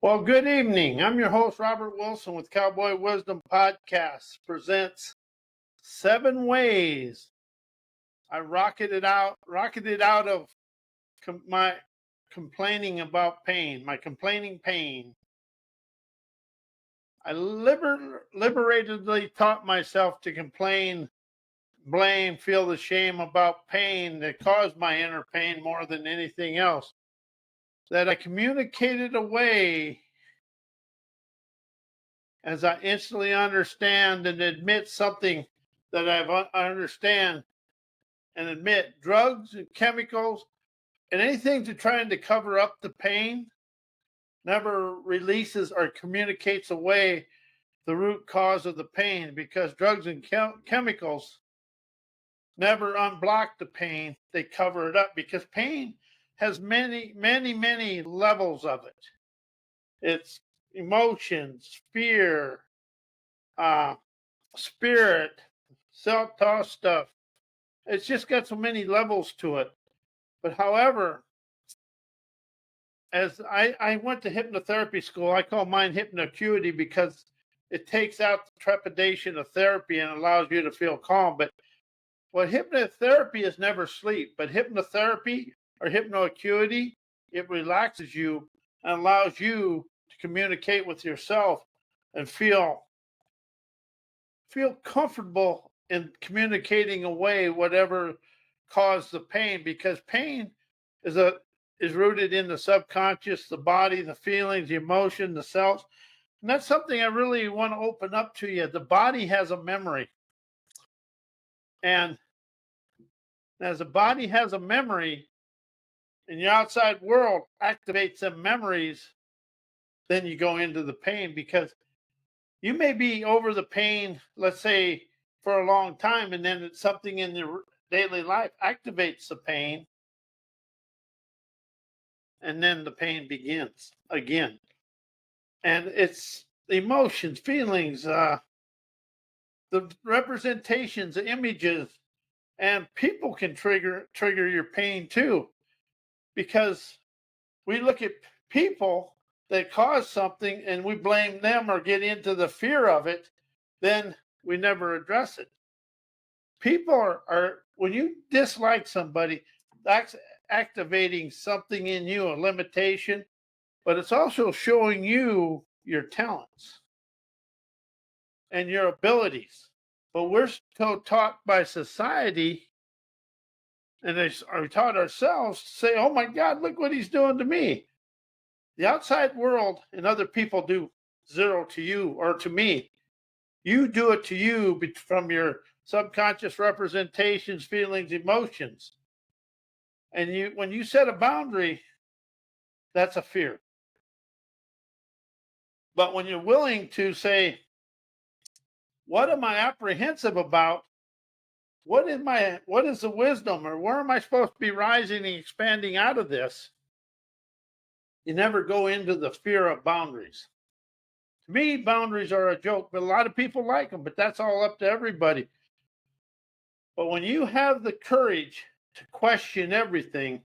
Well, good evening. I'm your host, Robert Wilson with Cowboy Wisdom Podcast, presents 7 ways I rocketed out of my complaining about pain, my complaining pain. I liberatedly taught myself to complain, blame, feel the shame about pain that caused my inner pain more than anything else. That I communicated away as I instantly understand and admit something that I understand and admit drugs and chemicals and anything to trying to cover up the pain never releases or communicates away the root cause of the pain, because drugs and chemicals never unblock the pain. They cover it up, because pain has many, many, many levels of it. It's emotions, fear, spirit, self-talk stuff. It's just got so many levels to it. But however, as I went to hypnotherapy school, I call mine hypnoacuity because it takes out the trepidation of therapy and allows you to feel calm. But what hypnotherapy is never sleep, but hypnotherapy or hypnoacuity, it relaxes you and allows you to communicate with yourself and feel comfortable in communicating away whatever caused the pain, because pain is rooted in the subconscious, the body, the feelings, the emotion, the cells. And that's something I really want to open up to you. The body has a memory. And as the body has a memory and the outside world activates them memories, then you go into the pain, because you may be over the pain, let's say, for a long time, and then something in your daily life activates the pain, and then the pain begins again. And it's emotions, feelings, the representations, the images, and people can trigger your pain too, because we look at people that cause something and we blame them or get into the fear of it, then we never address it. People are when you dislike somebody, that's activating something in you, a limitation, but it's also showing you your talents and your abilities. But we're so taught by society, and they are taught ourselves to say, oh my God, look what he's doing to me. The outside world and other people do zero to you or to me. You do it to you from your subconscious representations, feelings, emotions. And when you set a boundary, that's a fear. But when you're willing to say, what am I apprehensive about? What is the wisdom, or where am I supposed to be rising and expanding out of this? You never go into the fear of boundaries. To me, boundaries are a joke, but a lot of people like them, but that's all up to everybody. But when you have the courage to question everything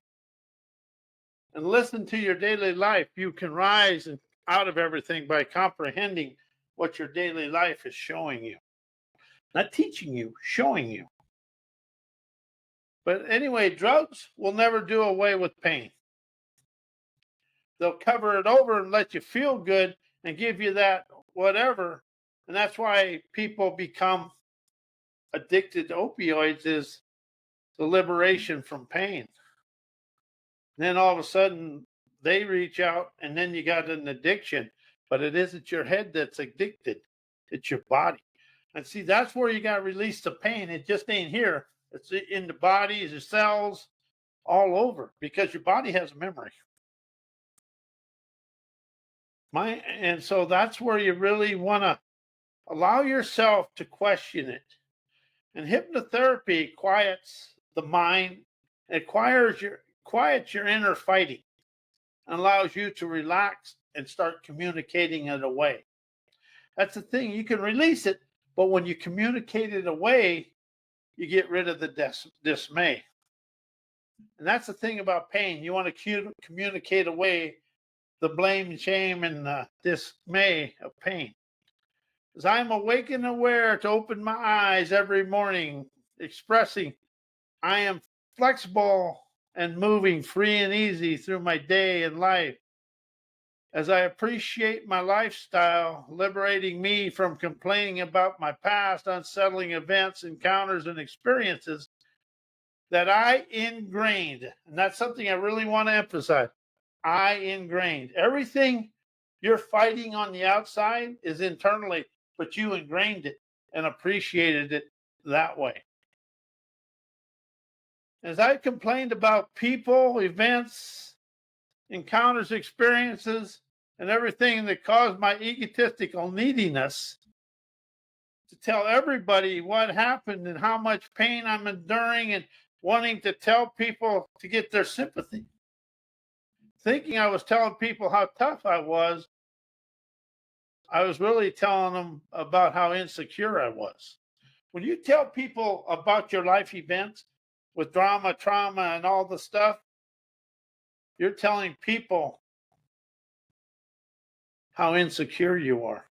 and listen to your daily life, you can rise out of everything by comprehending what your daily life is showing you. Not teaching you, showing you. But anyway, drugs will never do away with pain. They'll cover it over and let you feel good and give you that whatever. And that's why people become addicted to opioids, is the liberation from pain. And then all of a sudden they reach out, and then you got an addiction. But it isn't your head that's addicted. It's your body. And see, that's where you got to release the pain. It just ain't here. It's in the body, the cells, all over, because your body has memory. And so that's where you really want to allow yourself to question it. And hypnotherapy quiets the mind. It quiets your inner fighting and allows you to relax and start communicating it away. That's the thing. You can release it, but when you communicate it away, you get rid of the dismay. And that's the thing about pain. You want to communicate away the blame, shame, and the dismay of pain. As I am awake and aware to open my eyes every morning, expressing I am flexible and moving free and easy through my day and life. As I appreciate my lifestyle, liberating me from complaining about my past, unsettling events, encounters, and experiences that I ingrained. And that's something I really want to emphasize. I ingrained. Everything you're fighting on the outside is internally, but you ingrained it and appreciated it that way. As I complained about people, events, encounters, experiences, and everything that caused my egotistical neediness to tell everybody what happened and how much pain I'm enduring and wanting to tell people to get their sympathy. Thinking I was telling people how tough I was really telling them about how insecure I was. When you tell people about your life events with drama, trauma, and all the stuff, you're telling people how insecure you are.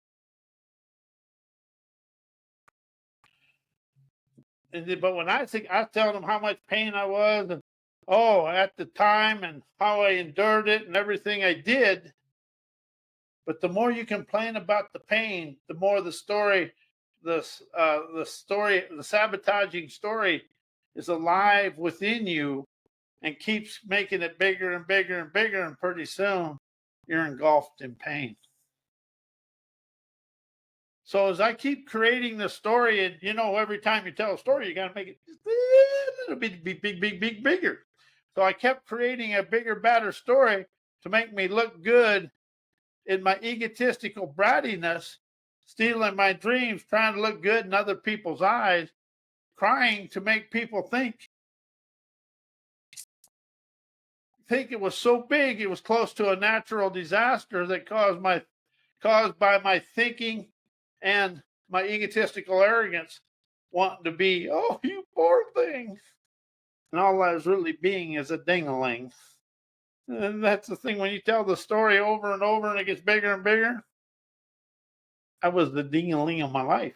But when I tell them how much pain I was and at the time and how I endured it and everything I did. But the more you complain about the pain, the more the sabotaging story is alive within you and keeps making it bigger and bigger and bigger. And pretty soon you're engulfed in pain. So as I keep creating the story, and every time you tell a story, you got to make it just a little bit bigger. So I kept creating a bigger, better story to make me look good in my egotistical brattiness, stealing my dreams, trying to look good in other people's eyes, crying to make people think it was so big, it was close to a natural disaster that caused by my thinking and my egotistical arrogance, wanting to be, oh, you poor thing. And all I was really being is a ding-a-ling. And that's the thing, when you tell the story over and over and it gets bigger and bigger, I was the ding-a-ling of my life.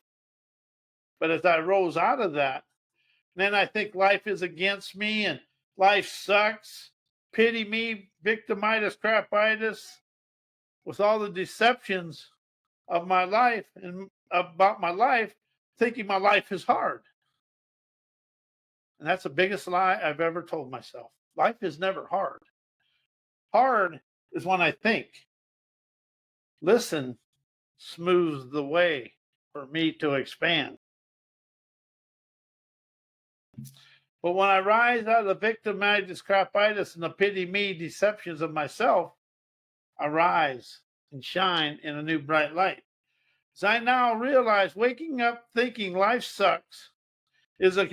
But as I rose out of that, then I think life is against me and life sucks. Pity me, victimitis, crapitis, with all the deceptions of my life and about my life, thinking my life is hard. And that's the biggest lie I've ever told myself. Life is never hard. Hard is when I think. Listen smooths the way for me to expand. But when I rise out of the victimitis, crapitis, and the pity me deceptions of myself, I rise and shine in a new bright light. As I now realize, waking up thinking life sucks is a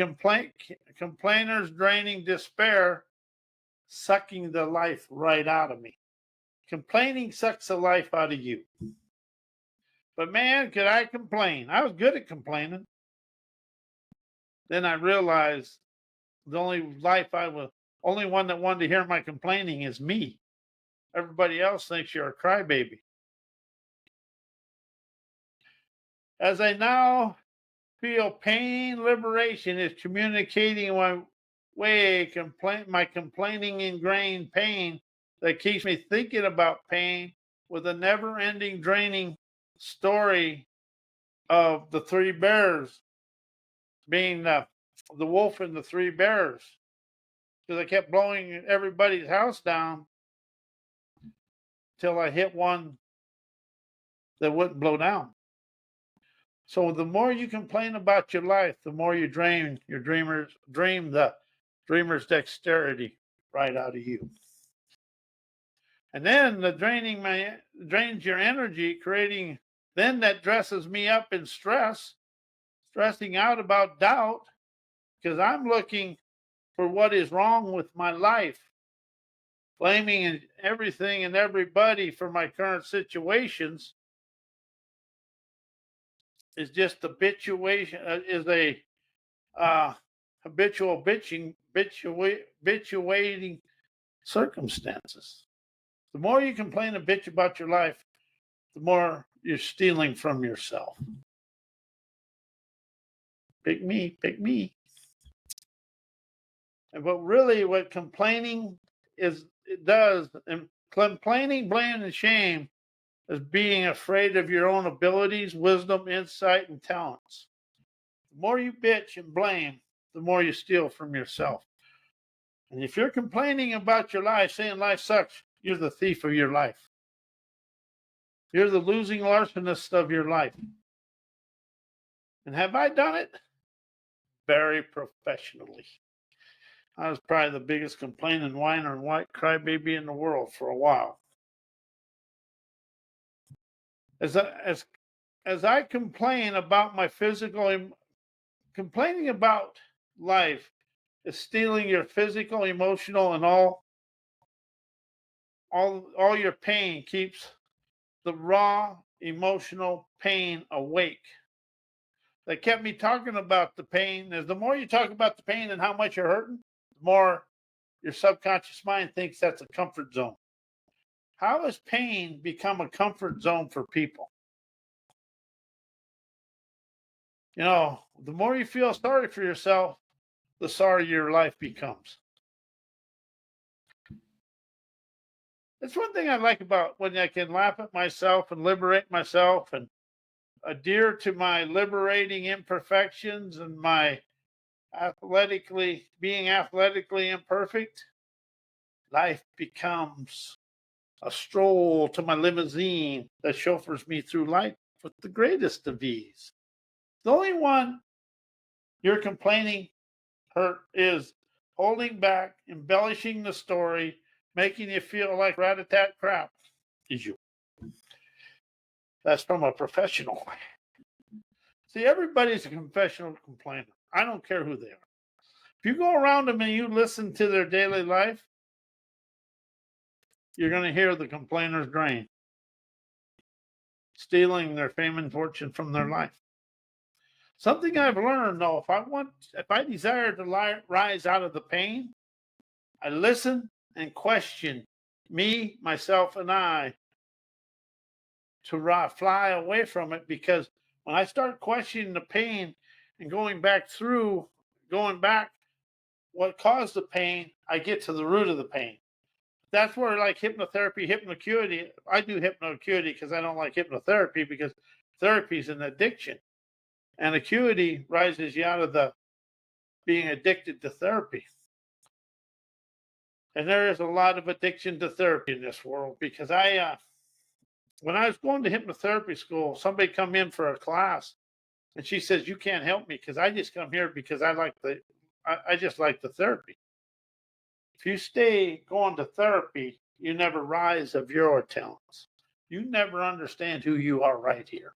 complainer's draining despair, sucking the life right out of me. Complaining sucks the life out of you. But man, could I complain? I was good at complaining. Then I realized the only one that wanted to hear my complaining is me. Everybody else thinks you're a crybaby. As I now feel pain, liberation is communicating my way, my complaining ingrained pain that keeps me thinking about pain with a never-ending draining story of the three bears, being the wolf and the three bears. Because I kept blowing everybody's house down till I hit one that wouldn't blow down. So the more you complain about your life, the more you dream the dreamer's dexterity right out of you. And then the drains your energy, then that dresses me up in stressing out about doubt, because I'm looking for what is wrong with my life, blaming everything and everybody for my current situations. Is just habituation, is a habituating circumstances. The more you complain and bitch about your life, the more you're stealing from yourself. Pick me, pick me. But really, what complaining does, and complaining, blame, and shame is being afraid of your own abilities, wisdom, insight, and talents. The more you bitch and blame, the more you steal from yourself. And if you're complaining about your life, saying life sucks, you're the thief of your life. You're the losing larcenist of your life. And have I done it? Very professionally. I was probably the biggest complaining, whiner, and white crybaby in the world for a while. As I complain about my physical, complaining about life is stealing your physical, emotional, and all your pain. Keeps the raw emotional pain awake. That kept me talking about the pain. Is the more you talk about the pain and how much you're hurting, the more your subconscious mind thinks that's a comfort zone. How has pain become a comfort zone for people? You know, the more you feel sorry for yourself, the sorrier your life becomes. That's one thing I like about when I can laugh at myself and liberate myself and adhere to my liberating imperfections and my being athletically imperfect. Life becomes a stroll to my limousine that chauffeurs me through life with the greatest of ease. The only one you're complaining hurt is holding back, embellishing the story, making you feel like rat-a-tat crap is you. That's from a professional. See, everybody's a confessional complainer. I don't care who they are. If you go around them and you listen to their daily life, you're going to hear the complainer's drain, stealing their fame and fortune from their life. Something I've learned, though, if I desire to rise out of the pain, I listen and question me, myself, and I to fly away from it, because when I start questioning the pain and going back what caused the pain, I get to the root of the pain. That's where, like hypnotherapy, hypnoacuity, I do hypnoacuity because I don't like hypnotherapy, because therapy is an addiction. And acuity rises you out of the being addicted to therapy. And there is a lot of addiction to therapy in this world, because when I was going to hypnotherapy school, somebody come in for a class and she says, "You can't help me because I just come here because I just like the therapy." If you stay going to therapy, you never rise of your talents. You never understand who you are right here.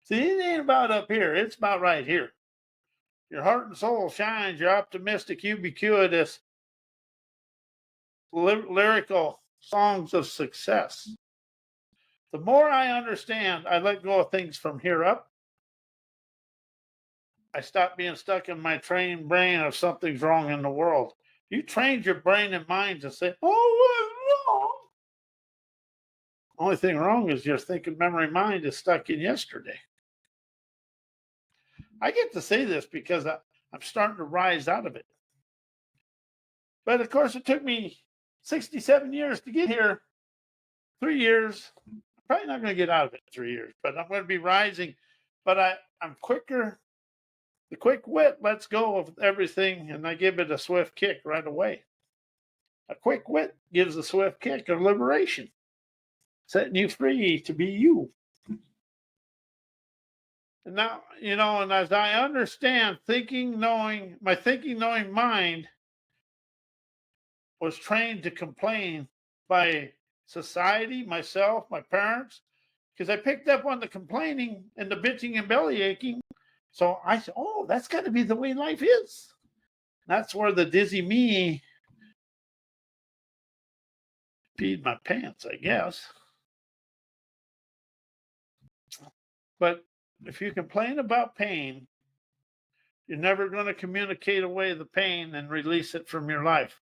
See, it ain't about up here. It's about right here. Your heart and soul shines. You're optimistic, ubiquitous, lyrical songs of success. The more I understand, I let go of things from here up. I stop being stuck in my trained brain of something's wrong in the world. You trained your brain and mind to say, "Oh, what's wrong?" Only thing wrong is your thinking memory mind is stuck in yesterday. I get to say this because I'm starting to rise out of it. But of course, it took me 67 years to get here. 3 years. I'm probably not going to get out of it in 3 years, but I'm going to be rising. But I'm quicker. The quick wit lets go of everything, and I give it a swift kick right away. A quick wit gives a swift kick of liberation, setting you free to be you. And now, and as I understand my thinking, knowing mind was trained to complain by society, myself, my parents, because I picked up on the complaining and the bitching and belly aching. So I said, "Oh, that's got to be the way life is." That's where the dizzy me peed my pants, I guess. But if you complain about pain, you're never going to communicate away the pain and release it from your life.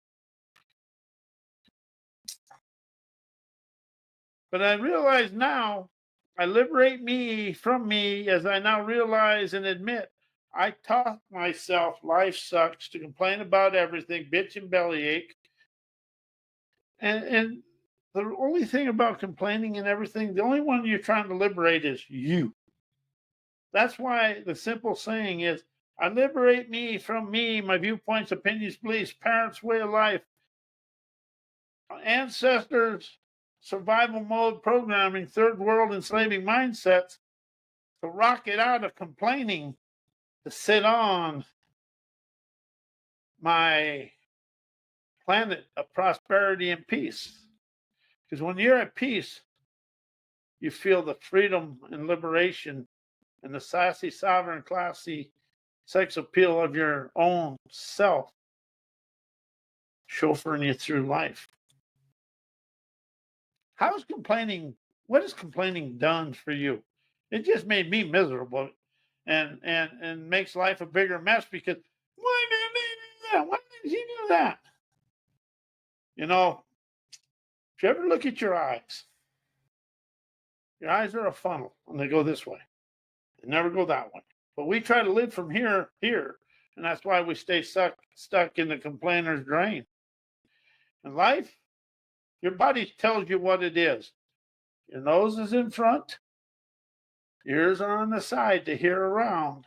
But I realize now, I liberate me from me as I now realize and admit I taught myself life sucks to complain about everything, bitch and bellyache. And the only thing about complaining and everything, the only one you're trying to liberate is you. That's why the simple saying is, I liberate me from me, my viewpoints, opinions, beliefs, parents' way of life, ancestors, survival mode programming, third world enslaving mindsets, to rock it out of complaining, to sit on my planet of prosperity and peace. Because when you're at peace, you feel the freedom and liberation and the sassy, sovereign, classy sex appeal of your own self chauffeuring you through life. How's complaining? What has complaining done for you? It just made me miserable, and makes life a bigger mess because why did he do that? Why did he do that? You know, if you ever look at your eyes are a funnel and they go this way. They never go that way. But we try to live from here, and that's why we stay stuck in the complainer's drain. In life, your body tells you what it is. Your nose is in front, ears are on the side to hear around,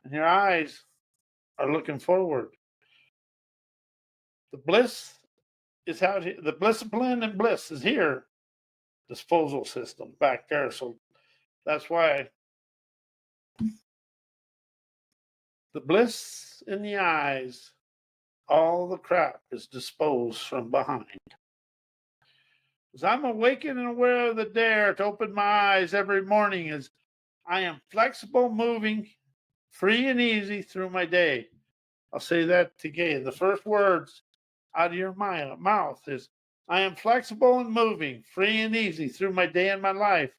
and your eyes are looking forward. The bliss is out here. The discipline and bliss is here. Disposal system back there. So that's why the bliss in the eyes, all the crap is disposed from behind. As I'm awakened and aware of the dare to open my eyes every morning as I am flexible, moving, free and easy through my day. I'll say that again. The first words out of your mouth is, I am flexible and moving, free and easy through my day and my life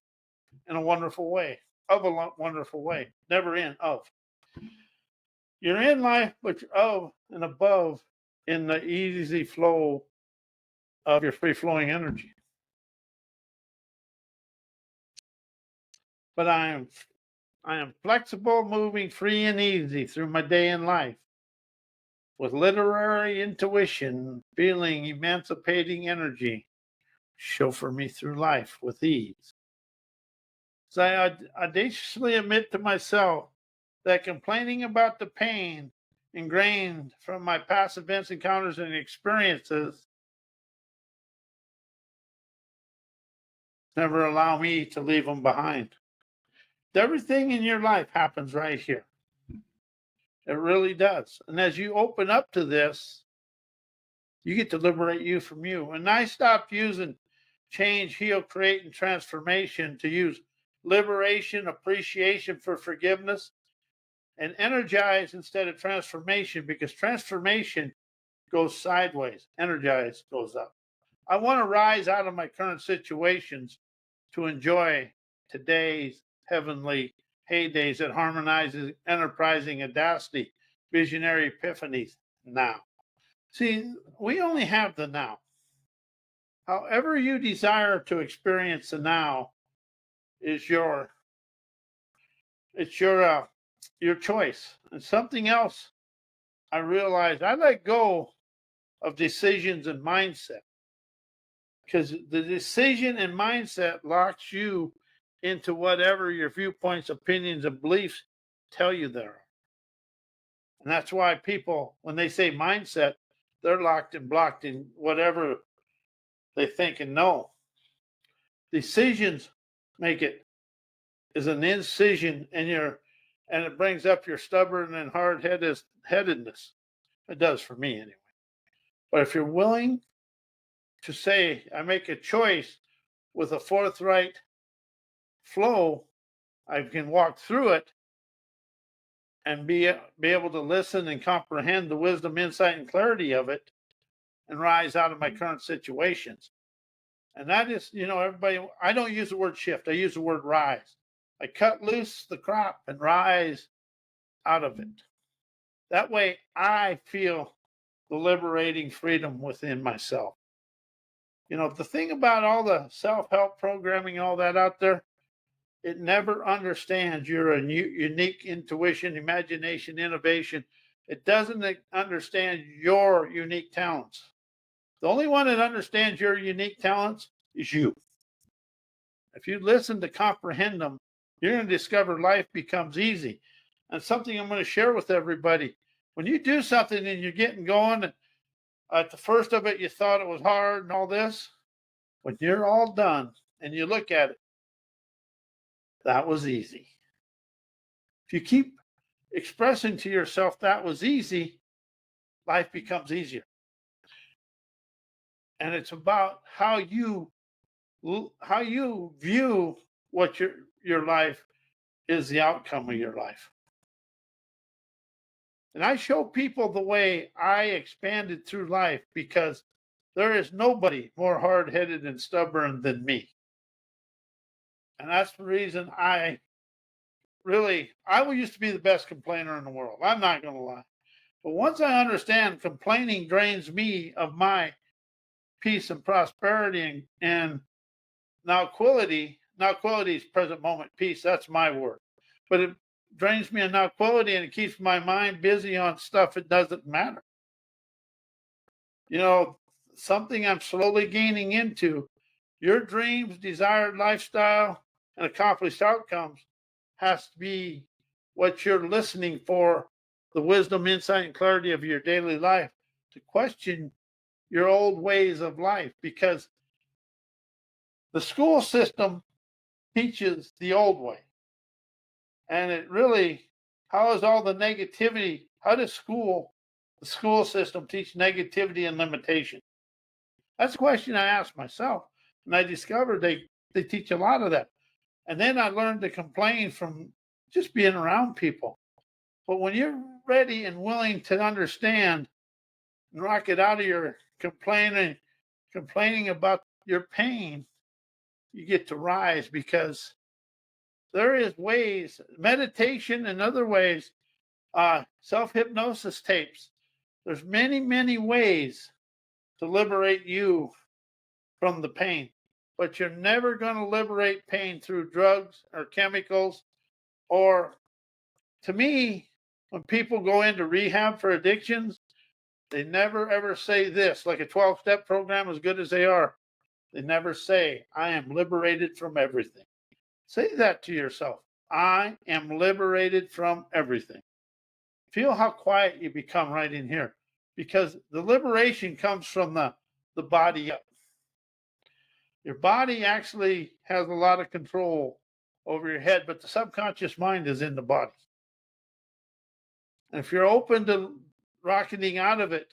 in a wonderful way, of a wonderful way, never in, of. You're in life, but you're of and above in the easy flow of your free flowing energy. But I am flexible, moving, free and easy through my day and life with literary intuition, feeling emancipating energy, chauffeur me through life with ease. So I audaciously admit to myself that complaining about the pain ingrained from my past events, encounters, and experiences never allow me to leave them behind. Everything in your life happens right here. It really does. And as you open up to this, you get to liberate you from you. And I stopped using change, heal, create, and transformation to use liberation, appreciation for forgiveness, and energize instead of transformation, because transformation goes sideways, energize goes up. I want to rise out of my current situations to enjoy today's heavenly heydays that harmonizes enterprising audacity, visionary epiphanies now. See, we only have the now. However you desire to experience the now is your choice. And something else I realized, I let go of decisions and mindset, because the decision and mindset locks you into whatever your viewpoints, opinions, and beliefs tell you there. And that's why people, when they say mindset, they're locked and blocked in whatever they think and know. Decisions make it is an incision in your, and it brings up your stubborn and hard-headedness. It does for me anyway. But if you're willing to say, I make a choice with a forthright flow, I can walk through it and be able to listen and comprehend the wisdom, insight, and clarity of it and rise out of my current situations. And that is, everybody, I don't use the word shift. I use the word rise. I cut loose the crop and rise out of it. That way I feel the liberating freedom within myself. The thing about all the self-help programming, all that out there, it never understands your unique intuition, imagination, innovation. It doesn't understand your unique talents. The only one that understands your unique talents is you. If you listen to comprehend them, you're going to discover life becomes easy. And something I'm going to share with everybody. When you do something and you're getting going, at the first of it, you thought it was hard and all this. When you're all done and you look at it, that was easy. If you keep expressing to yourself that was easy, life becomes easier. And it's about how you view what your life is, the outcome of your life. And I show people the way I expanded through life, because there is nobody more hard-headed and stubborn than me. And that's the reason I used to be the best complainer in the world. I'm not going to lie. But once I understand complaining drains me of my peace and prosperity and quality is present moment peace. That's my word. But it drains me of quality, and it keeps my mind busy on stuff it doesn't matter. Something I'm slowly gaining into, your dreams, desired lifestyle, and accomplished outcomes has to be what you're listening for, the wisdom, insight, and clarity of your daily life, to question your old ways of life, because the school system teaches the old way. And it really, how is all the negativity, how does the school system teach negativity and limitation? That's a question I asked myself. And I discovered they teach a lot of that. And then I learned to complain from just being around people. But when you're ready and willing to understand and rock it out of your complaining about your pain, you get to rise, because there is ways, meditation and other ways, self-hypnosis tapes. There's many, many ways to liberate you from the pain, but you're never going to liberate pain through drugs or chemicals. Or, to me, when people go into rehab for addictions, they never ever say this, like a 12-step program, as good as they are. They never say, I am liberated from everything. Say that to yourself. I am liberated from everything. Feel how quiet you become right in here, because the liberation comes from the body up. Your body actually has a lot of control over your head, but the subconscious mind is in the body. And if you're open to rocketing out of it,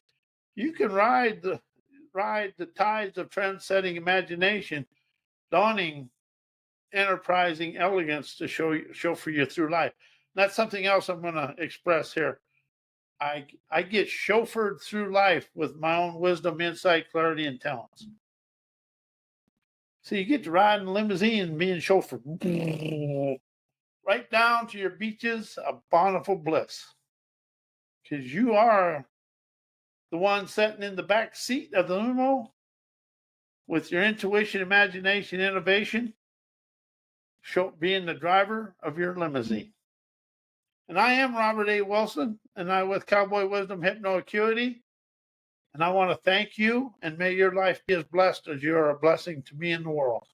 you can ride the tides of trend-setting imagination, dawning, enterprising elegance to show for you through life. And that's something else I'm going to express here. I get chauffeured through life with my own wisdom, insight, clarity, and talents. So you get to ride in a limousine and being chauffeured right down to your beaches of bountiful bliss, because you are the one sitting in the back seat of the limo with your intuition, imagination, innovation, being the driver of your limousine. And I am Robert A. Wilson, and I'm with Cowboy Wisdom Hypno Acuity. And I want to thank you, and may your life be as blessed as you are a blessing to me in the world.